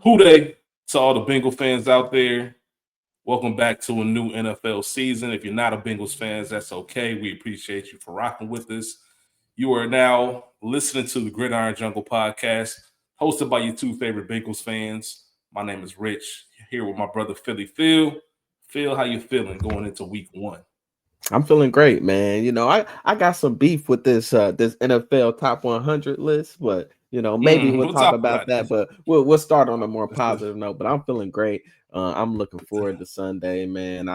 Who Dey to all the Bengal fans out there. Welcome back to a new NFL season. If you're not a Bengals fans, that's okay. We appreciate you for rocking with us. You are now listening to the Gridiron Jungle podcast, hosted by your two favorite Bengals fans. My name is Rich, here with my brother Philly Phil. Phil, how you feeling going into week one? I'm feeling great, man. I got some beef with this NFL top 100 list, but maybe we'll We'll talk talk about about that. it. But we'll start on a more Let's do positive note. But I'm feeling great. I'm looking forward to Sunday, man.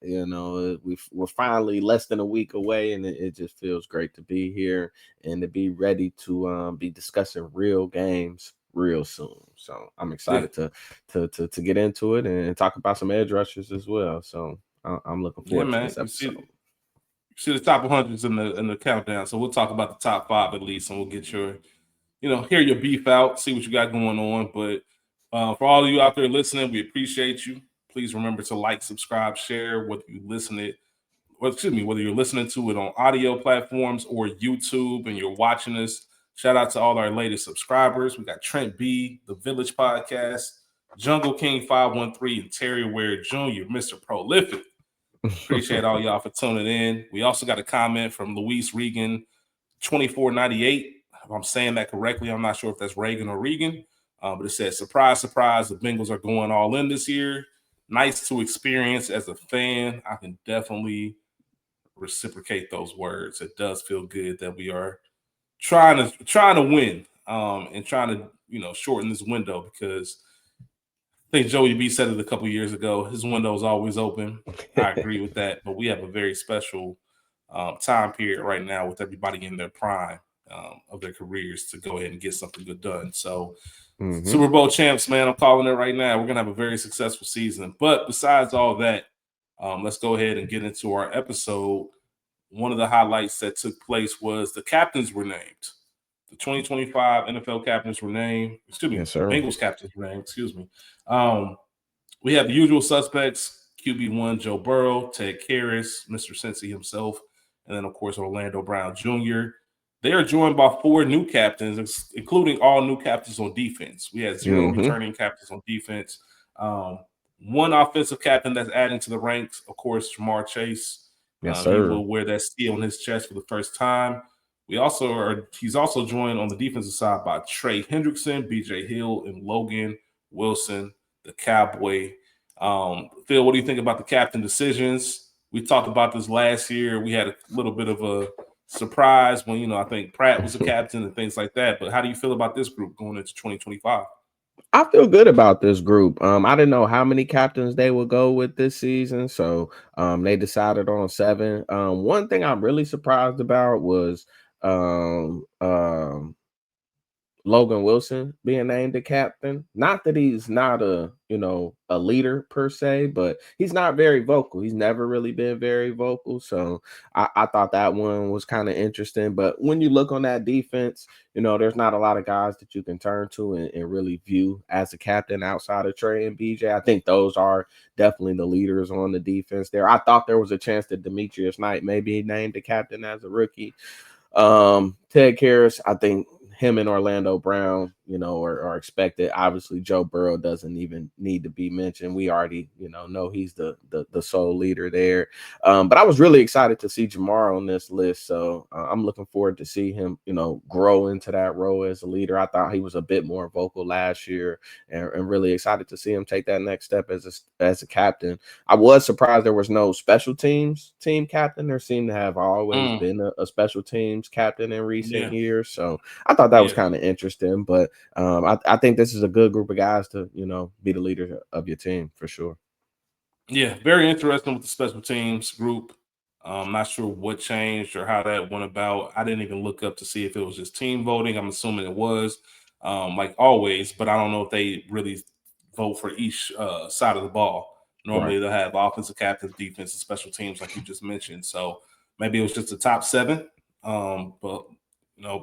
We're finally less than a week away, and it just feels great to be here and to be ready to be discussing real games real soon. So I'm yeah. excited to get into it and talk about some edge rushers as well. So I'm looking Yeah, forward to man. this You episode. see the top 100s in the countdown. So we'll talk about the top five at least, and we'll get hear your beef out, see what you got going on. But for all of you out there listening, we appreciate you. Please remember to like, subscribe, share, whether you're listening to it on audio platforms or YouTube and you're watching us. Shout out to all our latest subscribers. We got Trent B, The Village Podcast, Jungle King 513, and Terry Ware Jr., Mr. Prolific. Appreciate all y'all for tuning in. We also got a comment from Luis Regan 2498. If I'm saying that correctly, I'm not sure if that's Reagan or Regan, but it says, surprise, surprise, the Bengals are going all in this year. Nice to experience as a fan. I can definitely reciprocate those words. It does feel good that we are trying to win and trying to shorten this window because I think Joey B said it a couple years ago. His window is always open. I agree with that, but we have a very special time period right now with everybody in their prime of their careers to go ahead and get something good done. So, hmm Super Bowl champs, man, I'm calling it right now. We're gonna have a very successful season. But besides all that, let's go ahead and get into our episode. One of the highlights that took place was the captains were named. The 2025 NFL captains were named. Excuse me, Yes, the sir. Bengals captains were named. Excuse me. Um, we have the usual suspects: QB1 Joe Burrow, Ted Karras, Mr. Cincy himself, and then of course Orlando Brown Jr. They are joined by four new captains, including all new captains on defense. We had zero hmm returning captains on defense. Um, one offensive captain that's adding to the ranks, of course, Jamar Chase. Yes, He sir. will wear that C on his chest for the first time. He's also joined on the defensive side by Trey Hendrickson, BJ Hill, and Logan Wilson, the Cowboy. Phil, what do you think about the captain decisions? We talked about this last year. We had a little bit of a surprise when I think Pratt was a captain and things like that. But how do you feel about this group going into 2025? I feel good about this group. I didn't know how many captains they would go with this season, so they decided on seven. One thing I'm really surprised about was um, um, Logan Wilson being named the captain. Not that he's not a leader per se, but he's not very vocal. He's never really been very vocal. So I thought that one was kind of interesting. But when you look on that defense, there's not a lot of guys that you can turn to and really view as a captain outside of Trey and BJ. I think those are definitely the leaders on the defense there. I thought there was a chance that Demetrius Knight may be named the captain as a rookie. Ted Karras, I think him and Orlando Brown, are expected. Obviously, Joe Burrow doesn't even need to be mentioned. We already, know he's the sole leader there. But I was really excited to see Jamar on this list. So I'm looking forward to see him, grow into that role as a leader. I thought he was a bit more vocal last year, and really excited to see him take that next step as a captain. I was surprised there was no special teams team captain. There seemed to have always Mm, been a special teams captain in recent yeah, years. So I thought that was yeah, kind of interesting. But I think this is a good group of guys to, be the leader of your team for sure. yeah. Very interesting with the special teams group. Not sure what changed or how that went about. I didn't even look up to see if it was just team voting. I'm assuming it was, like always, but I don't know if they really vote for each side of the ball. Right. Normally they'll have offensive captains, defense, and special teams, like you just mentioned. So maybe it was just the top seven. But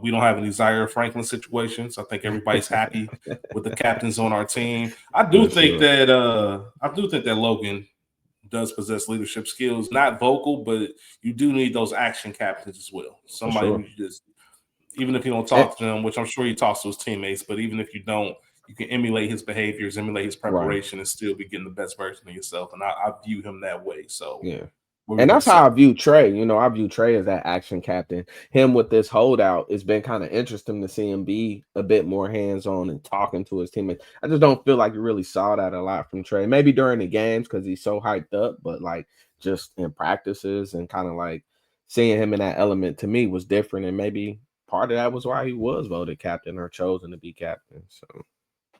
we don't have any Zaire Franklin situations. I think everybody's happy with the captains on our team. For sure. I do think that Logan does possess leadership skills, not vocal, but you do need those action captains as well. For Somebody who sure. you just, even if you don't And, talk to them, which I'm sure he talks to his teammates, but even if you don't, you can emulate his behaviors, emulate his Right. preparation, and still be getting the best version of yourself. And I view him that way. So, Yeah. what were you And about that's to say? how I view Trey. I view Trey as that action captain. Him with this holdout, it's been kind of interesting to see him be a bit more hands-on and talking to his teammates. I just don't feel like you really saw that a lot from Trey. Maybe during the games because he's so hyped up, but like just in practices and kind of like seeing him in that element to me was different. And maybe part of that was why he was voted captain or chosen to be captain. So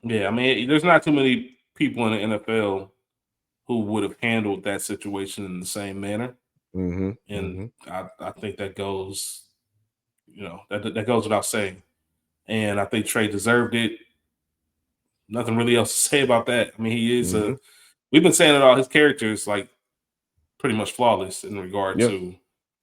Yeah, I mean, there's not too many people in the NFL who would have handled that situation in the same manner. mm-hmm, And mm-hmm, I think that goes, that goes without saying. And I think Trey deserved it. Nothing really else to say about that. I mean, he is mm-hmm. we've been saying it all. His character is like pretty much flawless in regard Yep. to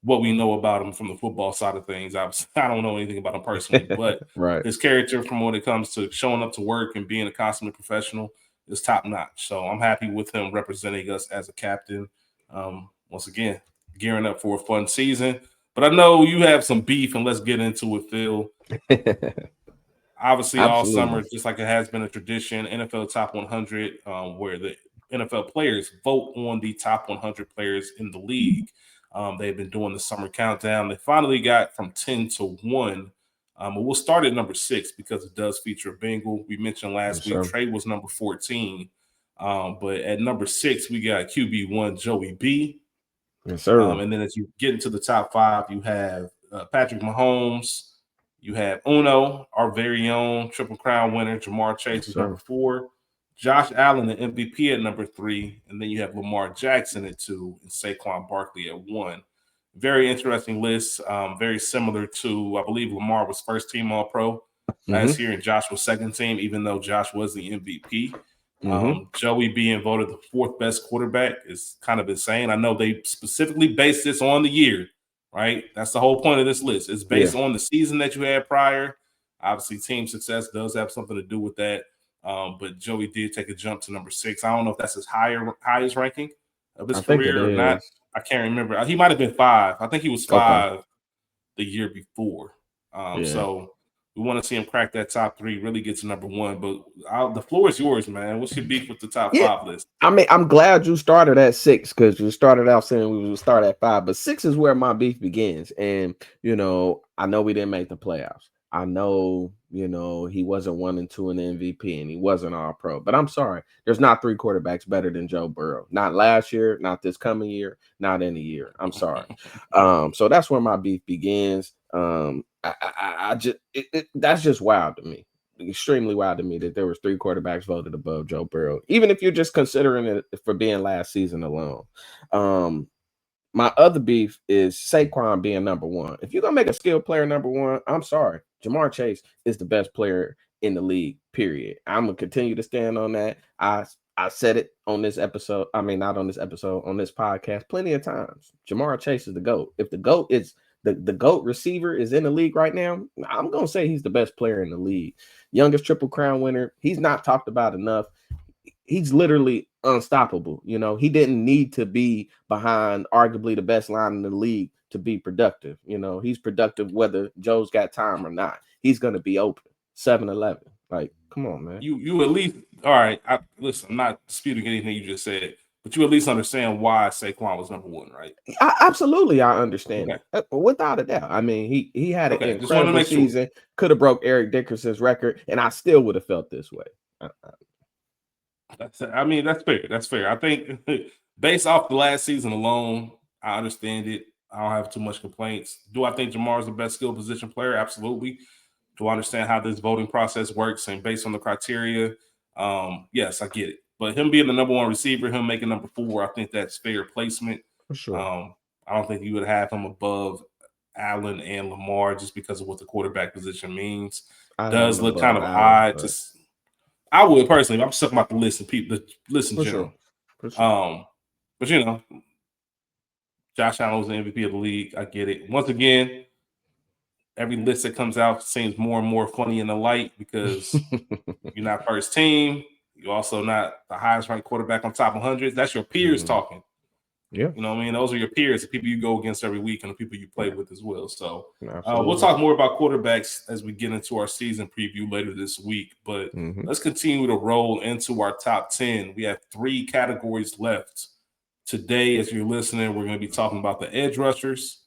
what we know about him from the football side of things. I don't know anything about him personally, but Right. his character, from when it comes to showing up to work and being a consummate professional, is top notch. So I'm happy with him representing us as a captain. Once again, gearing up for a fun season. But I know you have some beef, and let's get into it, Phil. Obviously, all Absolutely. summer, just like it has been a tradition, NFL Top 100, where the NFL players vote on the top 100 players in the league. They've been doing the summer countdown. They finally got from 10 to 1. But we'll start at number 6 because it does feature a Bengal. We mentioned last Yes, week sir. Trey was number 14. But at number 6, we got QB1 Joey B. Yes, sir. And then as you get into the top 5, you have Patrick Mahomes. You have Uno, our very own Triple Crown winner. Jamar Chase Yes, is number sir. 4. Josh Allen, the MVP, at number 3. And then you have Lamar Jackson at 2 and Saquon Barkley at 1. Very interesting list. Very similar to, I believe Lamar was first team All Pro last Mm-hmm. year, and Josh was second team, even though Josh was the MVP. Mm-hmm. Joey being voted the 4th best quarterback is kind of insane. I know they specifically based this on the year, right? That's the whole point of this list. It's Yeah. based on the season that you had prior. Obviously, team success does have something to do with that. But Joey did take a jump to number 6. I don't know if that's his highest ranking of his I think it career or not. is. I can't remember. He might have been 5. I think he was Okay. 5 the year before. Yeah. So we want to see him crack that top 3, really get to number 1. But the floor is yours, man. What's your beef with the top Yeah. 5 list? I mean, I'm glad you started at 6 because you started out saying we would start at 5, but 6 is where my beef begins. And I know we didn't make the playoffs. I know, he wasn't 1 and 2 in the MVP and he wasn't all pro. But I'm sorry, there's not 3 quarterbacks better than Joe Burrow. Not last year, not this coming year, not any year. I'm sorry. So that's where my beef begins. I just that's just wild to me, extremely wild to me that there was 3 quarterbacks voted above Joe Burrow, even if you're just considering it for being last season alone. My other beef is Saquon being number 1. If you're gonna make a skilled player number 1, I'm sorry, Jamar Chase is the best player in the league. Period. I'm gonna continue to stand on that. I said it on this episode. I mean, not on this episode, on this podcast, plenty of times. Jamar Chase is the GOAT. If the GOAT is the GOAT receiver is in the league right now, I'm gonna say he's the best player in the league. Youngest Triple Crown winner. He's not talked about enough. He's literally unstoppable. He didn't need to be behind arguably the best line in the league to be productive. He's productive whether Joe's got time or not. He's gonna be open 7-11. Like, come on, man. You at least, all right. Listen, I'm not disputing anything you just said, but you at least understand why Saquon was number 1, right? Absolutely, I understand Okay. it without a doubt. I mean, he had an Okay. Just wanted to incredible make sure. season. Could have broke Eric Dickerson's record, and I still would have felt this way. I mean, that's fair. That's fair. I think based off the last season alone, I understand it. I don't have too much complaints. Do I think Jamar is the best skill position player? Absolutely. Do I understand how this voting process works and based on the criteria? Yes, I get it. But him being the number 1 receiver, him making number 4, I think that's fair placement. For sure. I don't think you would have him above Allen and Lamar just because of what the quarterback position means. I'd have him Does look kind above of Allen, odd but to. I would personally. I'm just talking about the list and people, the list in for general. sure. For sure. But Josh Allen was the MVP of the league. I get it. Once again, every list that comes out seems more and more funny in the light because you're not first team. You're also not the highest ranked quarterback on top 100. That's your peers Mhm. talking. Yeah. You know what I mean? Those are your peers, the people you go against every week and the people you play with as well. So we'll Absolutely. talk more about quarterbacks as we get into our season preview later this week. But let's continue to roll into our top 10. We have 3 categories left. Today, as you're listening, we're going to be talking about the edge rushers.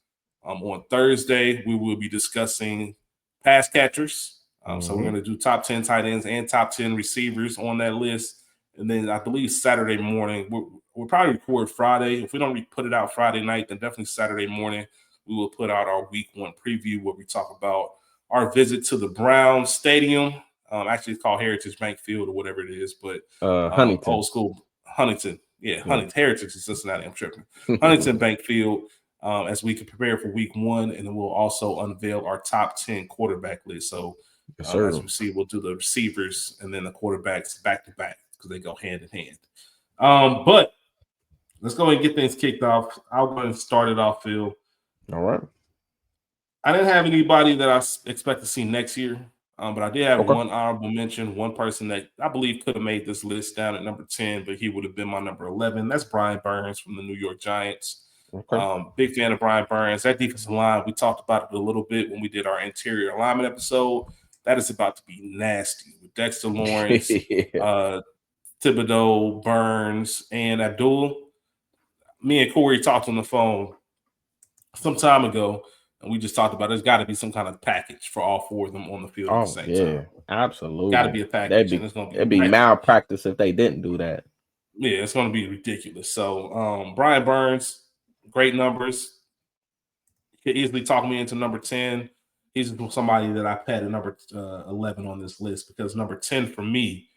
On Thursday, we will be discussing pass catchers. So we're going to do top 10 tight ends and top 10 receivers on that list. And then I believe Saturday morning, we'll probably record Friday. If we don't put it out Friday night, then definitely Saturday morning, we will put out our week 1 preview where we talk about our visit to the Browns Stadium. Actually, it's called Heritage Bank Field or whatever it is, but Huntington. old school Huntington. Yeah, Huntington. Heritage is Cincinnati. I'm tripping. Huntington Bank Field. As we can prepare for week 1, and then we'll also unveil our top 10 quarterback list. So, as we see, we'll do the receivers and then the quarterbacks back to back because they go hand in hand. But let's go ahead and get things kicked off. I'll go ahead and start it off, Phil. All right. I didn't have anybody that I expect to see next year, but I did have one honorable mention, one person that I believe could have made this list down at number 10, but he would have been my number 11. That's Brian Burns from the New York Giants. Big fan of Brian Burns. That defensive line, we talked about it a little bit when we did our interior alignment episode. That is about to be nasty with Dexter Lawrence, Thibodeau, Burns, and Abdul. Me and Corey talked on the phone some time ago, and we just talked about there's got to be some kind of package for all 4 of them on the field at the same time. Absolutely. Got to be a package. It'd be malpractice if they didn't do that. Yeah, it's going to be ridiculous. So, Brian Burns, great numbers. He could easily talk me into number 10. He's somebody that I had at number 11 on this list because number 10 for me,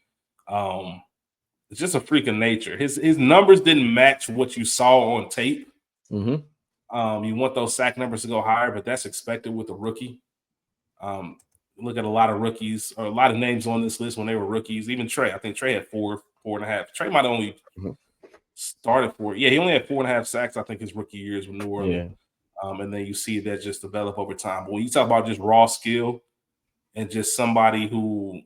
it's just a freak of nature. His numbers didn't match what you saw on tape. You want those sack numbers to go higher, but that's expected with a rookie. Look at a lot of rookies or a lot of names on this list when they were rookies. Even Trey, I think Trey had 4.5. Trey might have only started 4. Yeah, he only had 4.5 sacks, I think, his rookie years with New Orleans. And then you see that just develop over time. But when you talk about just raw skill and just somebody who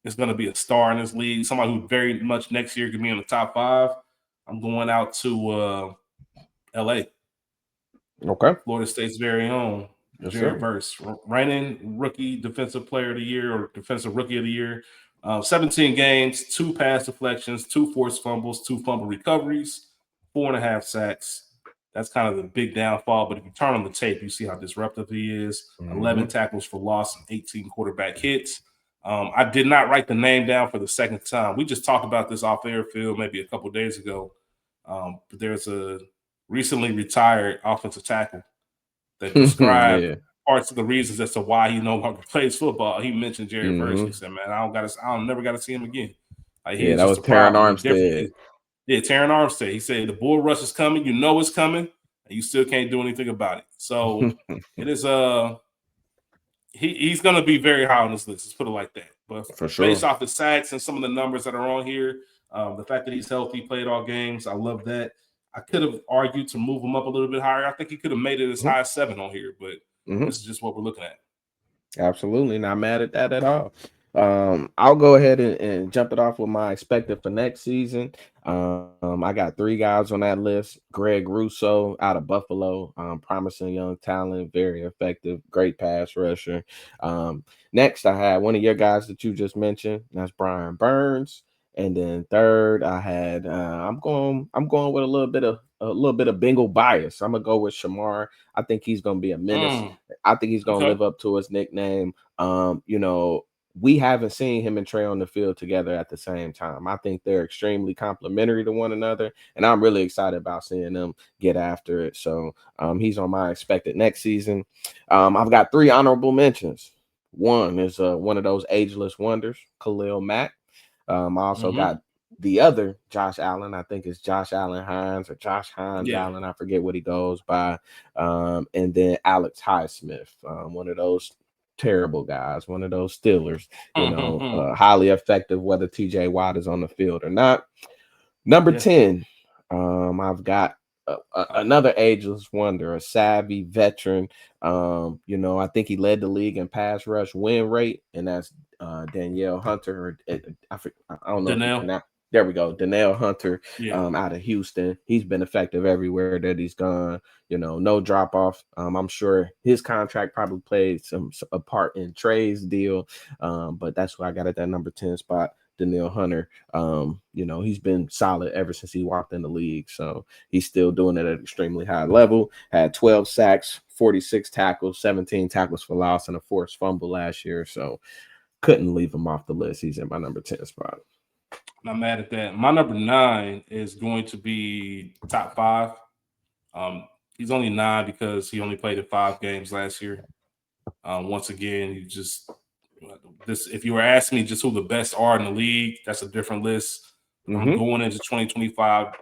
is going to be a star in this league, somebody who very much next year could be in the top 5, I'm going out to LA. Florida State's very own Jared Verse, reigning rookie defensive player of the year or defensive rookie of the year. 17 games, 2 pass deflections, 2 forced fumbles, 2 fumble recoveries, 4.5 sacks. That's kind of the big downfall. But if you turn on the tape, you see how disruptive he is. 11 tackles for loss and 18 quarterback hits. I did not write the name down for the second time. We just talked about this off air, Phil, maybe a couple of days ago. But there's a recently retired offensive tackle that described parts of the reasons as to why he no longer plays football. He mentioned Jared Verse. He said, "Man, I never got to see him again." Like, that was Terran Armstead. Yeah, Terran Armstead. He said the bull rush is coming. You know it's coming, and you still can't do anything about it. So it is he's going to be very high on this list. Let's put it like that. But for sure, based off the sacks and some of the numbers that are on here, the fact that he's healthy, played all games, I love that. I could have argued to move him up a little bit higher. I think he could have made it as high as 7 on here, but this is just what we're looking at. Absolutely. Not mad at that at all. I'll go ahead and jump it off with my expected for next season. I got 3 guys on that list. Greg Rousseau out of Buffalo, promising young talent, very effective, great pass rusher. Next, I had one of your guys that you just mentioned. That's Brian Burns. And then third, I had I'm going with a little bit of Bengal bias. I'm gonna go with Shamar. I think he's gonna be a menace. I think he's gonna live up to his nickname. We haven't seen him and Trey on the field together at the same time. I think they're extremely complementary to one another, and I'm really excited about seeing them get after it. So he's on my expected next season. I've got 3 honorable mentions. One is one of those ageless wonders, Khalil Mack. I also got the other Josh Allen. I think it's Josh Allen Hines or Josh Hines Allen. I forget what he goes by. And then Alex Highsmith, one of those terrible guys, one of those Steelers, highly effective, whether TJ Watt is on the field or not. Number 10, I've got another ageless wonder, a savvy veteran. I think he led the league in pass rush win rate, and that's Danielle Hunter. I don't know. There we go. Danielle Hunter Yeah. out of Houston. He's been effective everywhere that he's gone. No drop off. I'm sure his contract probably played a part in Trey's deal. But that's why I got at that number 10 spot. Danielle Hunter. He's been solid ever since he walked in the league. So he's still doing it at an extremely high level. Had 12 sacks, 46 tackles, 17 tackles for loss, and a forced fumble last year. So couldn't leave him off the list. He's in my number 10 spot. Not mad at that. My number 9 is going to be top 5. He's only 9 because he only played in 5 games last year. Once again, if you were asking me just who the best are in the league, that's a different list. I'm going into 2025.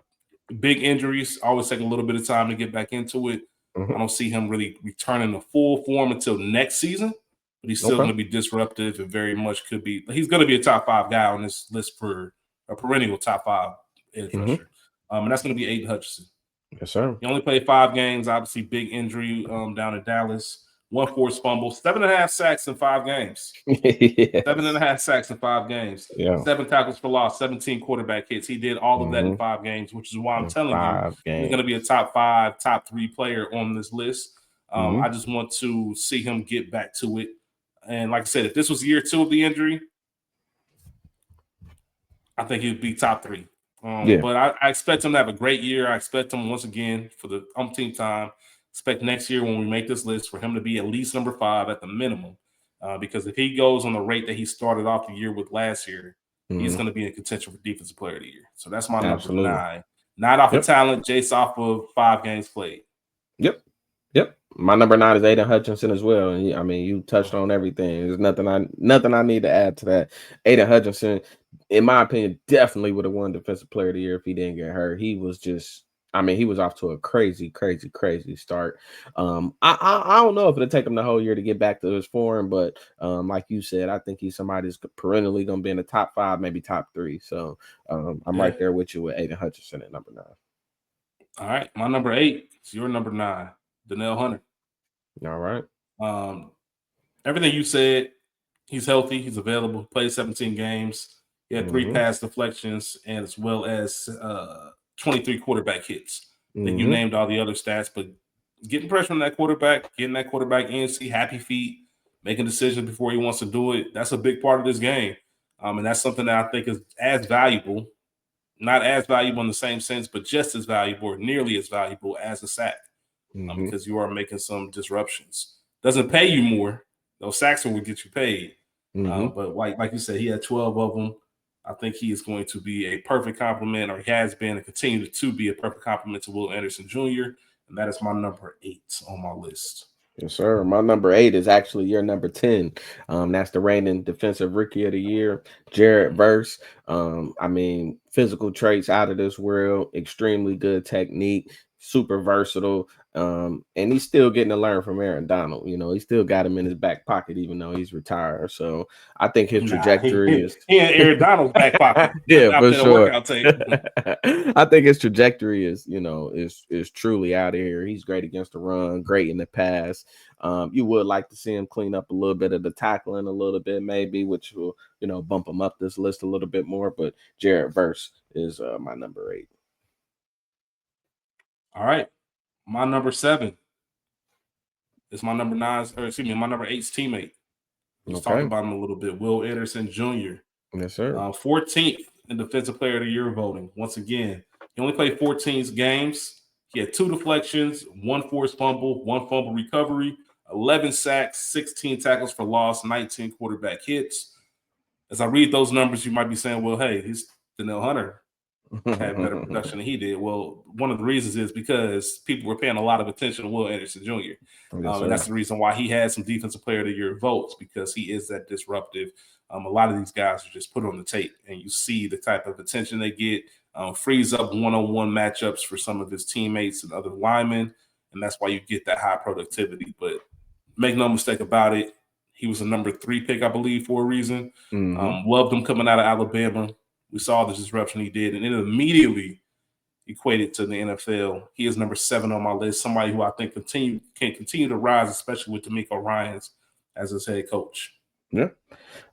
Big injuries always take a little bit of time to get back into it. I don't see him really returning to full form until next season, but he's still going to be disruptive and very much could be. He's going to be a top 5 guy on this list for a perennial top 5 edge rusher. And that's going to be Aiden Hutchinson. Yes, sir. He only played 5 games. Obviously, big injury down in Dallas. 1 forced fumble, 7.5 sacks in 5 games. Yes. 7.5 sacks in 5 games. Yeah. 7 tackles for loss, 17 quarterback hits. He did all of that in 5 games, which is why I'm telling you he's going to be a top 5, top 3 player on this list. I just want to see him get back to it. And like I said, if this was year 2 of the injury, I think he'd be top 3. But I expect him to have a great year. I expect him, once again, for the umpteenth time, expect next year when we make this list for him to be at least number 5 at the minimum. Because if he goes on the rate that he started off the year with last year, he's going to be in contention for Defensive Player of the Year. So that's my number 9. Not off of talent, just off of 5 games played. Yep. My number 9 is Aiden Hutchinson as well. And you touched on everything. There's nothing I need to add to that. Aiden Hutchinson, in my opinion, definitely would have won Defensive Player of the Year if he didn't get hurt. He was just, he was off to a crazy start. I don't know if it'll take him the whole year to get back to his form, but like you said, I think he's somebody that's perennially going to be in the top 5, maybe top 3. So I'm right there with you with Aiden Hutchinson at number 9. All right, my number 8 is your number 9, Danielle Hunter. All right. Everything you said, he's healthy, he's available, played 17 games. He had 3 pass deflections and as well as 23 quarterback hits. Then you named all the other stats, but getting pressure on that quarterback, getting that quarterback in, see happy feet, making decisions before he wants to do it, that's a big part of this game. And that's something that I think is as valuable, not as valuable in the same sense, but just as valuable or nearly as valuable as a sack. Because you are making some disruptions. Doesn't pay you more. Those sacks will get you paid. But like you said, he had 12 of them. I think he is going to be a perfect complement, or he has been and continued to be a perfect complement to Will Anderson Jr., and that is my number 8 on my list. Yes, sir. My number 8 is actually your number 10. That's the reigning Defensive Rookie of the Year, Jared Verse. Physical traits out of this world, extremely good technique, super versatile. And he's still getting to learn from Aaron Donald. He still got him in his back pocket, even though he's retired. So I think his trajectory is in Aaron Donald's back pocket. Yeah, for sure. I think his trajectory is truly out of here. He's great against the run, great in the pass. You would like to see him clean up a little bit of the tackling a little bit, maybe, which will, bump him up this list a little bit more. But Jared Verse is my number 8. All right. My number 7 is my number 9's, or excuse me, my number 8's teammate. Let's talk about him a little bit. Will Anderson Jr. Yes, sir. 14th in Defensive Player of the Year voting. Once again, he only played 14 games. He had 2 deflections, 1 forced fumble, 1 fumble recovery, 11 sacks, 16 tackles for loss, 19 quarterback hits. As I read those numbers, you might be saying, well, hey, he's Danielle Hunter. Had better production than he did. Well, one of the reasons is because people were paying a lot of attention to Will Anderson Jr. And that's the reason why he had some Defensive Player of the Year votes, because he is that disruptive. A lot of these guys are just put on the tape, and you see the type of attention they get, frees up one-on-one matchups for some of his teammates and other linemen, and that's why you get that high productivity. But make no mistake about it, he was a number 3 pick, I believe, for a reason. Loved him coming out of Alabama. We saw the disruption he did, and it immediately equated to the NFL. He is number 7 on my list, somebody who I think can continue to rise, especially with DeMeco Ryans as his head coach. Yeah,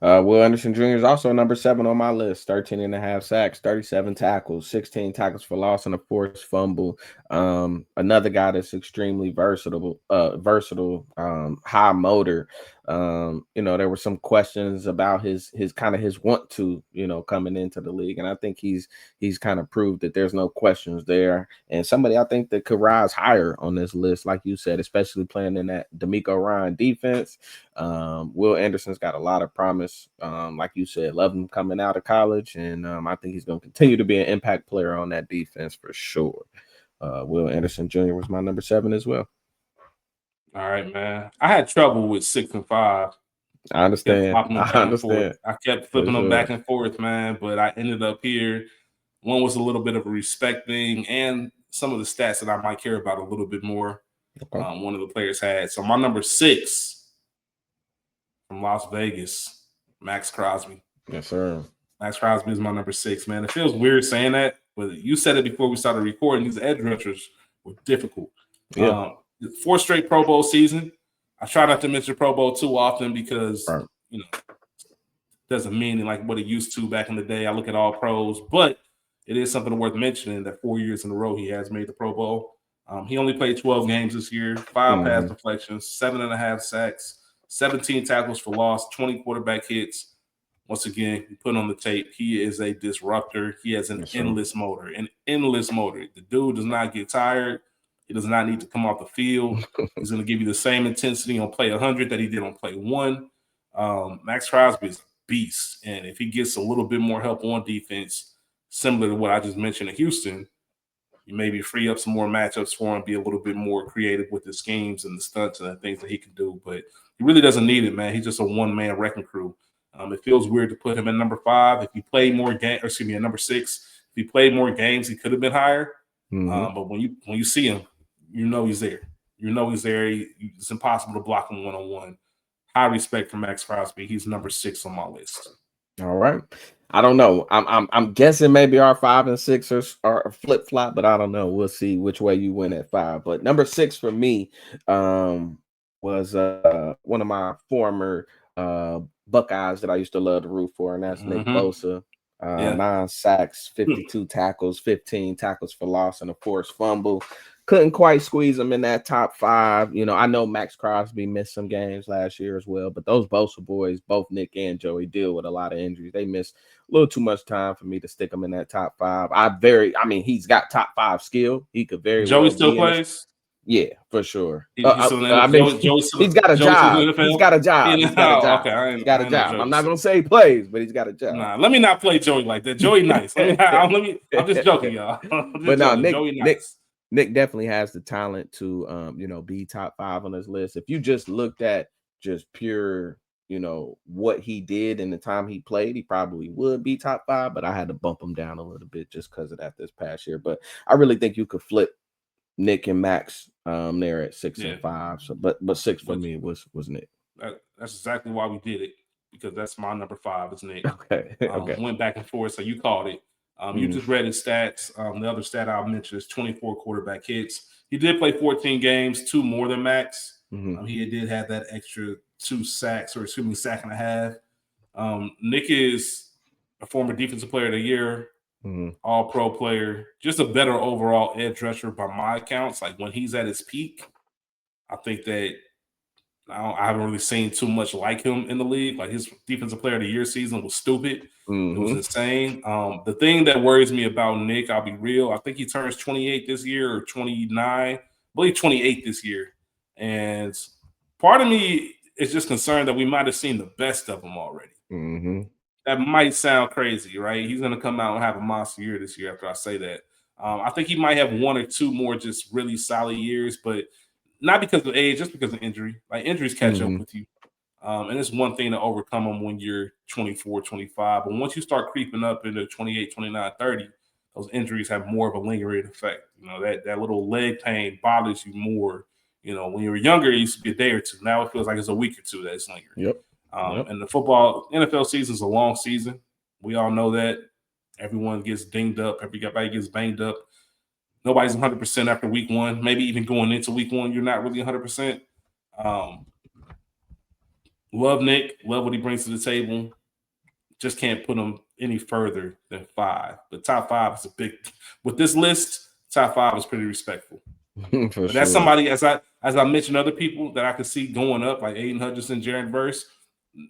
Will Anderson Jr. is also number 7 on my list. 13 and a half sacks, 37 tackles, 16 tackles for loss, and a forced fumble. Another guy that's extremely versatile, high motor. There were some questions about his kind of his want to, coming into the league. And I think he's kind of proved that there's no questions there. And somebody I think that could rise higher on this list, like you said, especially playing in that D'Amico Ryan defense. Will Anderson's got a lot of promise. Like you said, love him coming out of college, and I think he's going to continue to be an impact player on that defense for sure. Will Anderson Jr. was my number 7 as well. All right, man. I had trouble with 6 and 5. I understand. I kept flipping them back and forth, man. But I ended up here. One was a little bit of a respect thing, and some of the stats that I might care about a little bit more. Okay. One of the players had. So my number 6 from Las Vegas, Max Crosby. Yes, sir. Max Crosby is my number 6, man. It feels weird saying that, but you said it before we started recording. These edge rushers were difficult. Yeah. 4 straight Pro Bowl season. I try not to mention Pro Bowl too often because, doesn't mean like what it used to back in the day. I look at all pros, but it is something worth mentioning that 4 years in a row he has made the Pro Bowl. He only played 12 games this year, 5 pass deflections, 7.5 sacks, 17 tackles for loss, 20 quarterback hits. Once again, you put on the tape, he is a disruptor. He has an endless motor. The dude does not get tired. He does not need to come off the field. He's going to give you the same intensity on play 100 that he did on play 1. Max Crosby is a beast. And if he gets a little bit more help on defense, similar to what I just mentioned in Houston, you maybe free up some more matchups for him, be a little bit more creative with the schemes and the stunts and the things that he can do. But he really doesn't need it, man. He's just a one-man wrecking crew. It feels weird to put him at number 5. If he played more games, at number 6, if he played more games, he could have been higher. But when you see him, you know he's there. It's impossible to block him one-on-one. High respect for Max Crosby. He's number 6 on my list. All right. I don't know. I'm guessing maybe our 5 and 6 are flip flop, but I don't know. We'll see which way you win at 5. But number 6 for me was one of my former Buckeyes that I used to love to root for, and that's Nick Bosa. 9 sacks, 52 tackles, 15 tackles for loss, and a forced fumble. Couldn't quite squeeze him in that top 5. I know Max Crosby missed some games last year as well, but those Bosa boys, both Nick and Joey, deal with a lot of injuries. They missed a little too much time for me to stick him in that top 5. He's got top 5 skill. He could very Joey well still plays. Yeah, for sure. He's got a job. He's got a job. He's got a job. I'm not gonna say he plays, but he's got a job. Nah, let me not play Joey like that. Joey nice. I'm just joking, y'all. Nick definitely has the talent to be top 5 on this list. If you just looked at just pure, what he did in the time he played, he probably would be top 5, but I had to bump him down a little bit just because of that this past year. But I really think you could flip Nick and Max there at 6 and 5. So but 6 for me was Nick. That's exactly why we did it, because that's my number 5 is Nick. Okay. Went back and forth, so you called it. You just read his stats. The other stat I'll mention is 24 quarterback hits. He did play 14 games, 2 more than Max. He did have that extra 2 sacks, sack and a half. Nick is a former defensive player of the year, all-pro player, just a better overall edge rusher by my accounts. Like when he's at his peak, I think that I haven't really seen too much like him in the league. Like his defensive player of the year season was stupid. It was insane. The thing that worries me about Nick, I'll be real, I think he turns 28 this year or 29. I believe 28 this year. And part of me is just concerned that we might have seen the best of him already. That might sound crazy, right? He's going to come out and have a monster year this year after I say that. I think he might have 1 or 2 more just really solid years, but not because of age, just because of injury. Like injuries catch up with you. And it's one thing to overcome them when you're 24, 25. But once you start creeping up into 28, 29, 30, those injuries have more of a lingering effect. That little leg pain bothers you more. When you were younger, it used to be a day or 2. Now it feels like it's a week or 2 that it's lingering. Yep. And the NFL season is a long season. We all know that. Everyone gets dinged up. Everybody gets banged up. Nobody's 100% after week 1. Maybe even going into week 1, you're not really 100%. Love Nick. Love what he brings to the table. Just can't put him any further than 5. But top 5 is a big. With this list, top 5 is pretty respectful. For But that's sure. somebody, as I mentioned, other people that I could see going up, like Aiden Hutchinson, Jared Verse.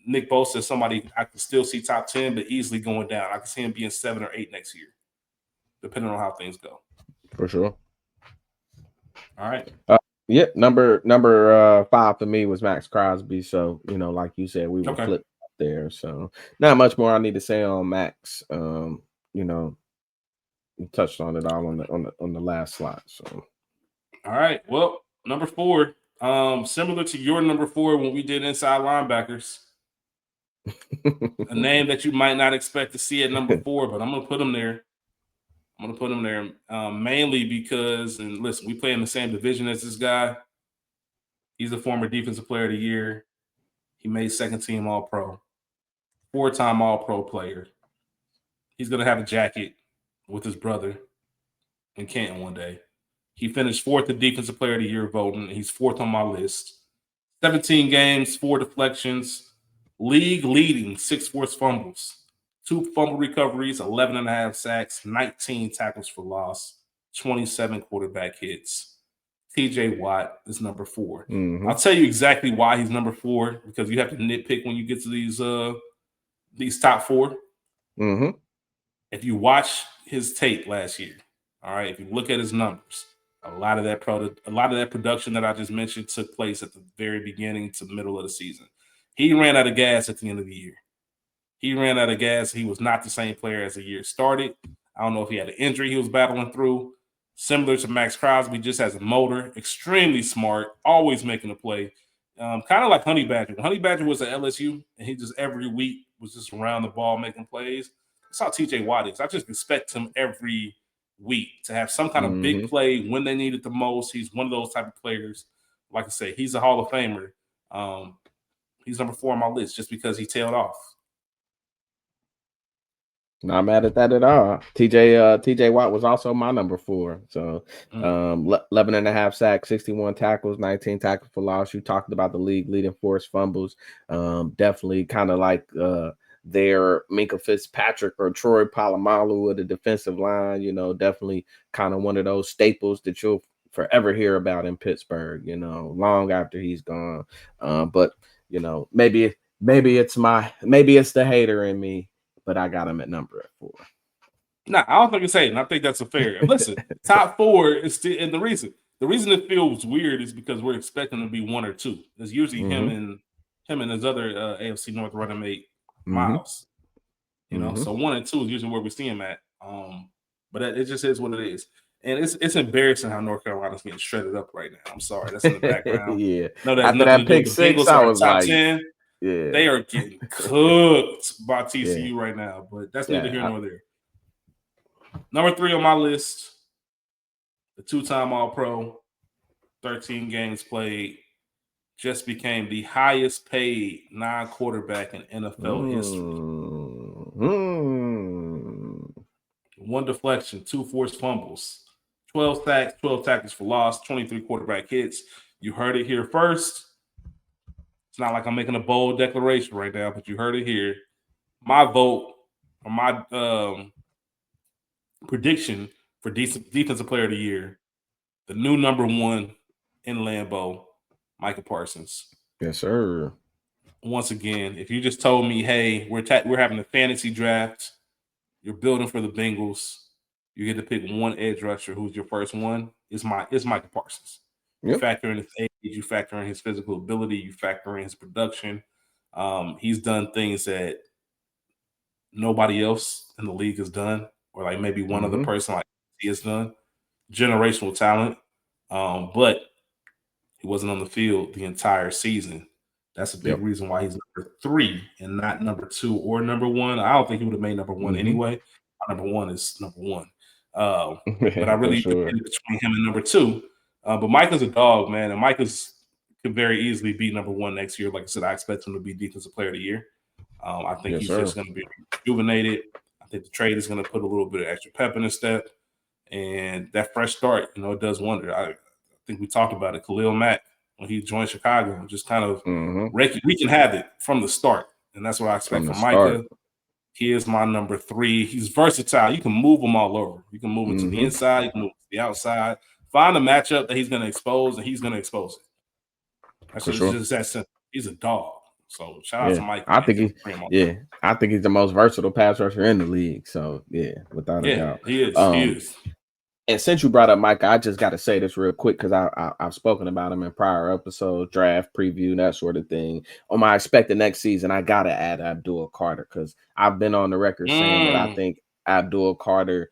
Nick Bosa is somebody I can still see top 10, but easily going down. I can see him being 7 or 8 next year, depending on how things go. For sure. All right. Yeah, number 5 for me was Max Crosby. So, like you said, we were flipped up there. So not much more I need to say on Max. You touched on it all on the last slide. So all right. Well, number 4. Similar to your number 4 when we did inside linebackers. A name that you might not expect to see at number 4, but I'm gonna put him there. Mainly because, and listen, we play in the same division as this guy. He's a former defensive player of the year. He made second team All-Pro, 4-time All-Pro player. He's going to have a jacket with his brother in Canton one day. He finished 4th in defensive player of the year voting. He's 4th on my list. 17 games, 4 deflections, league leading 6 forced fumbles, 2 fumble recoveries, 11.5 sacks, 19 tackles for loss, 27 quarterback hits. TJ Watt is number 4. Mm-hmm. I'll tell you exactly why he's number 4, because you have to nitpick when you get to these top 4. Mm-hmm. If you watch his tape last year, all right, if you look at his numbers, a lot of that production that I just mentioned took place at the very beginning to middle of the season. He ran out of gas at the end of the year. He ran out of gas. He was not the same player as the year started. I don't know if he had an injury he was battling through. Similar to Max Crosby, just has a motor, extremely smart, always making a play. Kind of like Honey Badger. Honey Badger was at LSU, and he just every week was just around the ball making plays. That's how TJ Watt is. I just expect him every week to have some kind of big play when they need it the most. He's one of those type of players. Like I say, he's a Hall of Famer. He's number 4 on my list just because he tailed off. Not mad at that at all. TJ Watt was also my number 4. So 11.5 sacks, 61 tackles, 19 tackles for loss. You talked about the league leading forced fumbles. Definitely kind of like their Minkah Fitzpatrick or Troy Polamalu of the defensive line. Definitely kind of one of those staples that you'll forever hear about in Pittsburgh, long after he's gone. But maybe it's the hater in me, but I got him at number 4. Nah, I don't think it's hating. I think that's a fair. Listen, top 4 is still, and the reason it feels weird is because we're expecting to be 1 or 2. It's usually him and his other AFC North running mate, Miles. So 1 and 2 is usually where we see him at. But it just is what it is. And it's embarrassing how North Carolina's getting shredded up right now. I'm sorry, that's in the background. Yeah. No, that's after that pick 6, I was top like, 10. Yeah, they are getting cooked by TCU right now, but that's neither here nor there. Number 3 on my list, the 2-time All-Pro, 13 games played, just became the highest paid non-quarterback in NFL history. 1 deflection, 2 forced fumbles, 12 sacks, 12 tackles for loss, 23 quarterback hits. You heard it here first. It's not like I'm making a bold declaration right now, but you heard it here. My vote, or my prediction for defensive player of the year, the new number 1 in Lambeau, Micah Parsons. Yes, sir. Once again, if you just told me, hey, we're having a fantasy draft, you're building for the Bengals, you get to pick 1 edge rusher who's your first one, it's Micah Parsons. You factor in his age, you factor in his physical ability, you factor in his production. He's done things that nobody else in the league has done, or like maybe one other person like he has done. Generational talent, but he wasn't on the field the entire season. That's a big reason why he's number 3 and not number 2 or number 1. I don't think he would have made number 1 anyway. Number 1 is number 1. But I really debated between him and number 2. But Micah's a dog, man, and Micah's could very easily be number 1 next year. Like I said, I expect him to be defensive player of the year. I think he's just going to be rejuvenated. I think the trade is going to put a little bit of extra pep in his step. And that fresh start, it does wonder. I think we talked about it. Khalil Mack, when he joined Chicago. Just kind of Mm-hmm. wreaking havoc from the start. And that's what I expect From the from Micah. start. He is my number 3. He's versatile. You can move him all over. You can move him to the Mm-hmm. inside. You can move him to the outside. Find a matchup that he's going to expose, and he's going to expose it. That's For just, it's sure. just that simple. He's a dog. So shout out Yeah. to Mike, I man. think I think he's the most versatile pass rusher in the league. So yeah, without a Yeah, doubt. he is. He is. And since you brought up Micah, I just got to say this real quick because I've spoken about him in prior episodes, draft preview, that sort of thing. On my expected next season, I got to add Abdul Carter because I've been on the record saying that I think Abdul Carter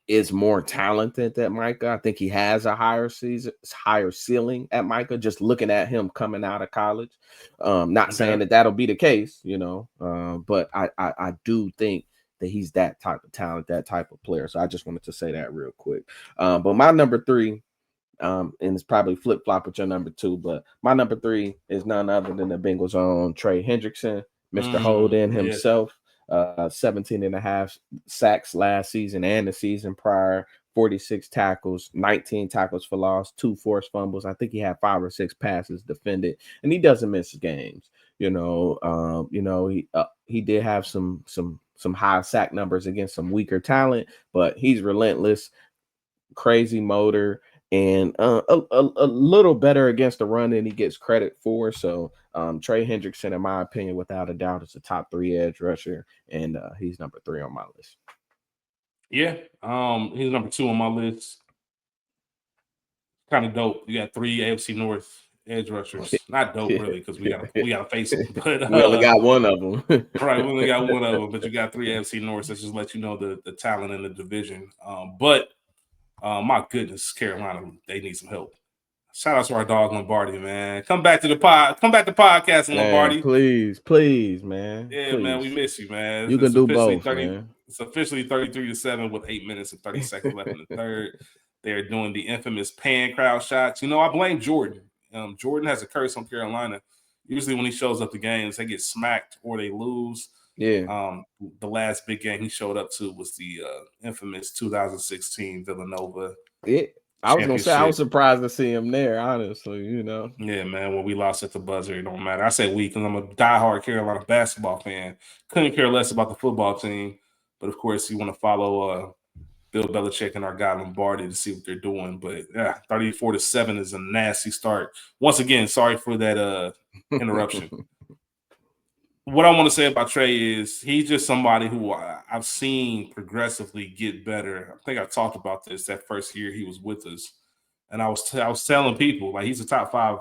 is more talented than Micah. I think he has a higher ceiling at Micah, just looking at him coming out of college. Not saying that that'll be the case, but I do think that he's that type of talent, that type of player. So I just wanted to say that real quick. But my number 3, and it's probably flip-flop with your number 2, but my number 3 is none other than the Bengals' own Trey Hendrickson, Mr. Holden himself. 17 and a half sacks last season and the season prior, 46 tackles, 19 tackles for loss, 2 forced fumbles. I think he had 5 or 6 passes defended, and he doesn't miss games. He did have some high sack numbers against some weaker talent, but he's relentless, crazy motor, and a little better against the run than he gets credit for. So Trey Hendrickson, in my opinion, without a doubt, is a top 3 edge rusher, and he's number 3 on my list. Yeah, he's number 2 on my list. Kind of dope. You got 3 AFC North edge rushers. Not dope really, because we gotta face them. But we only got one of them. Right, we only got one of them, but you got 3 AFC North. That just let you know the talent in the division. But my goodness, Carolina, they need some help. Shout out to our dog Lombardi, man. Come back to podcasting, Man, Lombardi. please, man. Yeah, Please. man, we miss you, man. You can do both, man. It's officially 33-7 with 8 minutes and 30 seconds left in the third. They're doing the infamous pan crowd shots. I blame Jordan. Jordan has a curse on Carolina. Usually when he shows up to games, they get smacked or they lose. Yeah. The last big game he showed up to was the infamous 2016 Villanova. I was gonna say I was surprised to see him there, honestly. Yeah, man. When we lost at the buzzer, it don't matter. I say we because I'm a diehard Carolina basketball fan. Couldn't care less about the football team, but of course, you want to follow Bill Belichick and our guy Lombardi to see what they're doing. But yeah, 34-7 is a nasty start. Once again, sorry for that interruption. What I want to say about Trey is he's just somebody who I've seen progressively get better. I think I talked about this that first year he was with us, and I was telling people like he's a top 5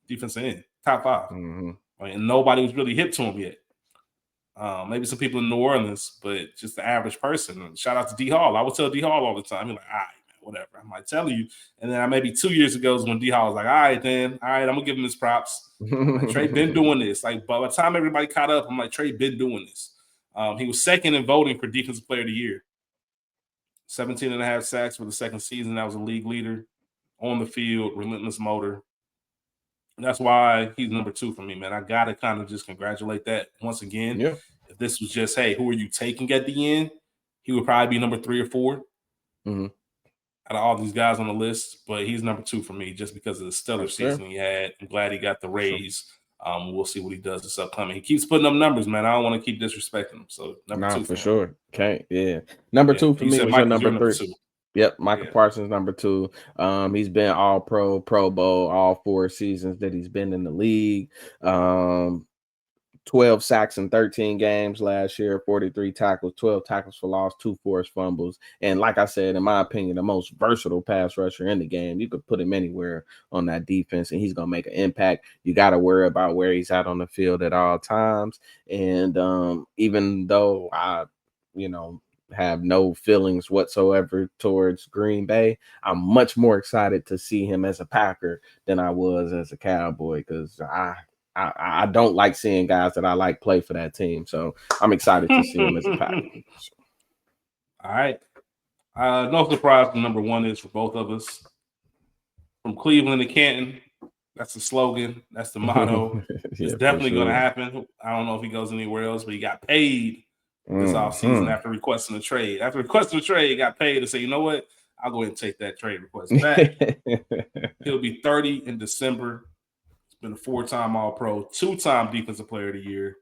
defensive end, top 5, and nobody was really hip to him yet. Maybe some people in New Orleans, but just the average person. And shout out to D Hall. I would tell D Hall all the time. He's like, all right, man, whatever. I'm like telling you. And then maybe 2 years ago is when D Hall was like, all right, I'm gonna give him his props. Like, Trey been doing this. Like by the time everybody caught up, I'm like, Trey been doing this. He was second in voting for Defensive Player of the Year. 17 and a half sacks for the second season. That was a league leader on the field, relentless motor. And that's why he's number 2 for me, man. I gotta kind of just congratulate that once again. Yeah. If this was just, hey, who are you taking at the end? He would probably be number 3 or 4 out of all these guys on the list. But he's number 2 for me just because of the stellar season he had. I'm glad he got the raise. We'll see what he does this upcoming. He keeps putting up numbers, man. I don't want to keep disrespecting him. So number 2 for sure. Okay, yeah. Number 2 for me was your number 3. Yep, Micah Parsons, number 2. He's been all pro, Pro Bowl, all 4 seasons that he's been in the league. 12 sacks in 13 games last year, 43 tackles, 12 tackles for loss, 2 forced fumbles. And like I said, in my opinion, the most versatile pass rusher in the game. You could put him anywhere on that defense and he's going to make an impact. You got to worry about where he's at on the field at all times. And even though I, have no feelings whatsoever towards Green Bay, I'm much more excited to see him as a Packer than I was as a Cowboy because I don't like seeing guys that I like play for that team. So I'm excited to see him as a Packer. All right. No surprise the number 1 is for both of us. From Cleveland to Canton, that's the slogan. That's the motto. It's definitely going to happen. I don't know if he goes anywhere else, but he got paid this offseason after requesting a trade. After requesting a trade, he got paid to say, you know what? I'll go ahead and take that trade request back. He'll be 30 in December. He's been a 4-time All-Pro, 2-time Defensive Player of the Year,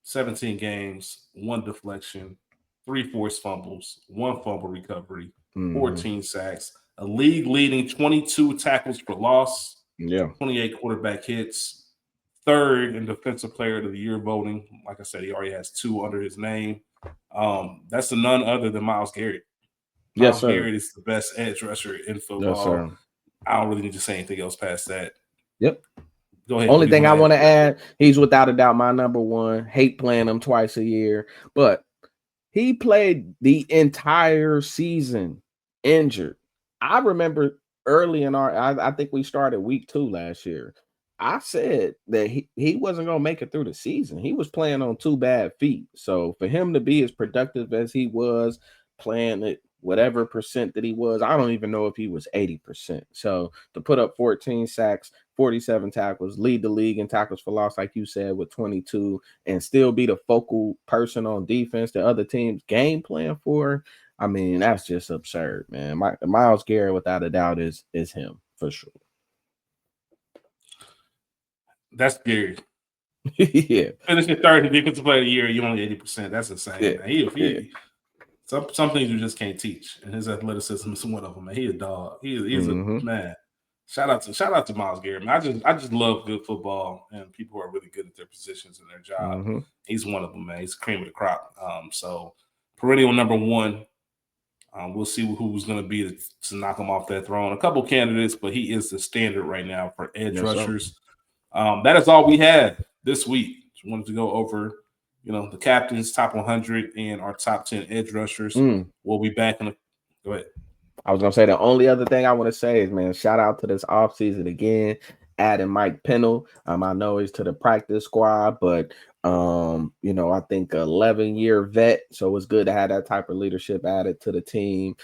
17 games, 1 deflection, 3 forced fumbles, 1 fumble recovery, 14 sacks, a league-leading 22 tackles for loss, 28 quarterback hits, 3rd in Defensive Player of the Year voting. Like I said, he already has 2 under his name. That's none other than Myles Garrett. Myles Garrett is the best edge rusher in football. Yes, sir. I don't really need to say anything else past that. Yep. Go ahead. Only thing I want to add, he's without a doubt my number one. Hate playing him twice a year, but he played the entire season injured. I remember early in I think we started week 2 last year. I said that he wasn't going to make it through the season. He was playing on 2 bad feet. So for him to be as productive as he was, playing at whatever percent that he was, I don't even know if he was 80%. So to put up 14 sacks, 47 tackles, lead the league in tackles for loss, like you said, with 22, and still be the focal person on defense the other teams game plan for, I mean, that's just absurd, man. Myles Garrett, without a doubt, is him for sure. That's scary. Yeah. Finishing 3rd in Defensive Player of the Year, you only 80%. That's insane, man. Some things you just can't teach, and his athleticism is one of them. Man, he a dog. He's a man. Shout out to Myles Garrett. Man, I just love good football and people who are really good at their positions and their job. He's one of them, man. He's the cream of the crop. So perennial number 1. We'll see who's going to be to knock him off that throne. A couple candidates, but he is the standard right now for edge rushers. That is all we had this week. Just wanted to go over, the captain's top 100 and our top 10 edge rushers. We'll be back in go ahead. I was going to say the only other thing I want to say is, man, shout out to this offseason again, adding Mike Pennell. I know he's to the practice squad, but I think 11-year vet, so it's good to have that type of leadership added to the team.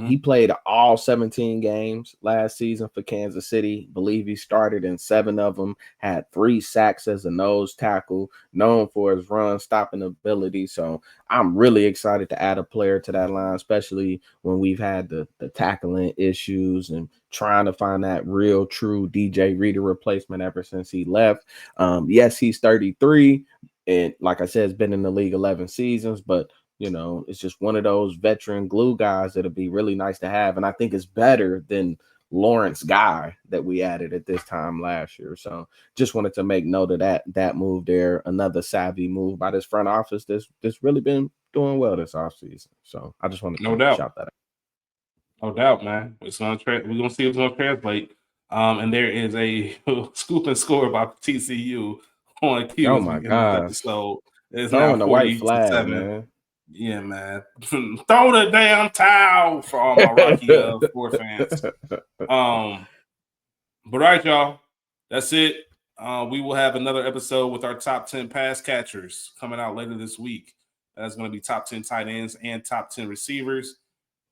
He played all 17 games last season for Kansas City. Believe he started in 7 of them, had 3 sacks as a nose tackle, known for his run stopping ability. So I'm really excited to add a player to that line, especially when we've had the tackling issues and trying to find that real true DJ Reader replacement ever since he left. Yes, he's 33, and like I said, has been in the league 11 seasons, but it's just one of those veteran glue guys that'll be really nice to have. And I think it's better than Lawrence Guy that we added at this time last year. So just wanted to make note of that move there. Another savvy move by this front office that's really been doing well this offseason. So I just wanted to shout that out. No doubt, man. We're gonna see what's gonna translate. And there is a scoop and score by TCU on Q. Oh my god! Episode. It's throwing now the white flag, 7. man. Yeah, man. Throw the damn towel for all my Rocky sport fans. But all right, y'all. That's it. We will have another episode with our top 10 pass catchers coming out later this week. That's going to be top 10 tight ends and top 10 receivers.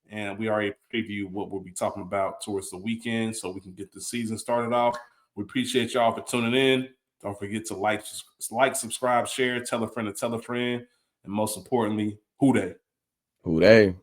And we already previewed what we'll be talking about towards the weekend so we can get the season started off. We appreciate y'all for tuning in. Don't forget to like, subscribe, share, tell a friend to tell a friend. And most importantly, who they?